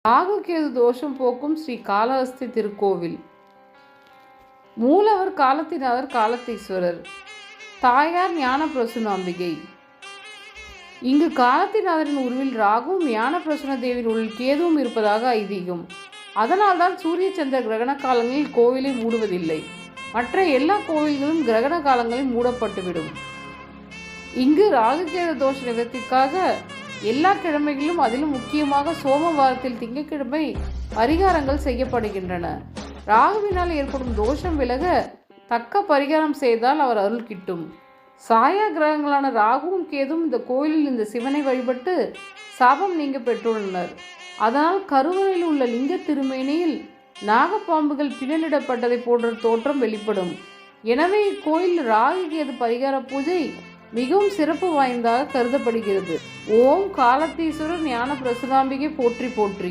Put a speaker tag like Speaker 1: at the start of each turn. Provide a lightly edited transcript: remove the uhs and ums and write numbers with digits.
Speaker 1: ராகுகேது தோஷம் போக்கும் ஸ்ரீ காளஹஸ்தி திருக்கோவில். மூலவர் காலத்திநாதர் காலத்தீஸ்வரர், தாயார் ஞான பிரசுனாம்பிகை. இங்கு காலத்திநாதரின் உருவில் ராகுவும் ஞான பிரசுன தேவியின் உருவில் கேதுவும் இருப்பதாக ஐதீகம். அதனால்தான் சூரிய சந்திர கிரகண காலங்களில் கோவிலை மூடுவதில்லை. மற்ற எல்லா கோவில்களும் கிரகண காலங்களில் மூடப்பட்டுவிடும். இங்கு ராகுகேது தோஷ நிவர்த்திக்காக எல்லா கிழமைகளிலும், அதிலும் முக்கியமாக சோமவாரத்தில் திங்கட்கிழமை பரிகாரங்கள் செய்யப்படுகின்றன. ராகுவினால் ஏற்படும் தோஷம் விலக தக்க பரிகாரம் செய்தால் அவர் அருள் கிட்டும். சாயா கிரகங்களான ராகுவும் கேதுவும் இந்த கோயிலில் இந்த சிவனை வழிபட்டு சாபம் நீங்க பெற்றுள்ளனர். அதனால் கருவறையில் உள்ள லிங்க திருமேனியில் நாகப்பாம்புகள் பின்னலிடப்பட்டதை போன்ற தோற்றம் வெளிப்படும். எனவே இக்கோயில் ராகு கேது பரிகார பூஜை மிகவும் சிறப்பு வாய்ந்ததாக கருதப்படுகிறது. ஓம் காலத்தீஸ்வரர் ஞான பிரசுனாம்பிகை போற்றி போற்றி.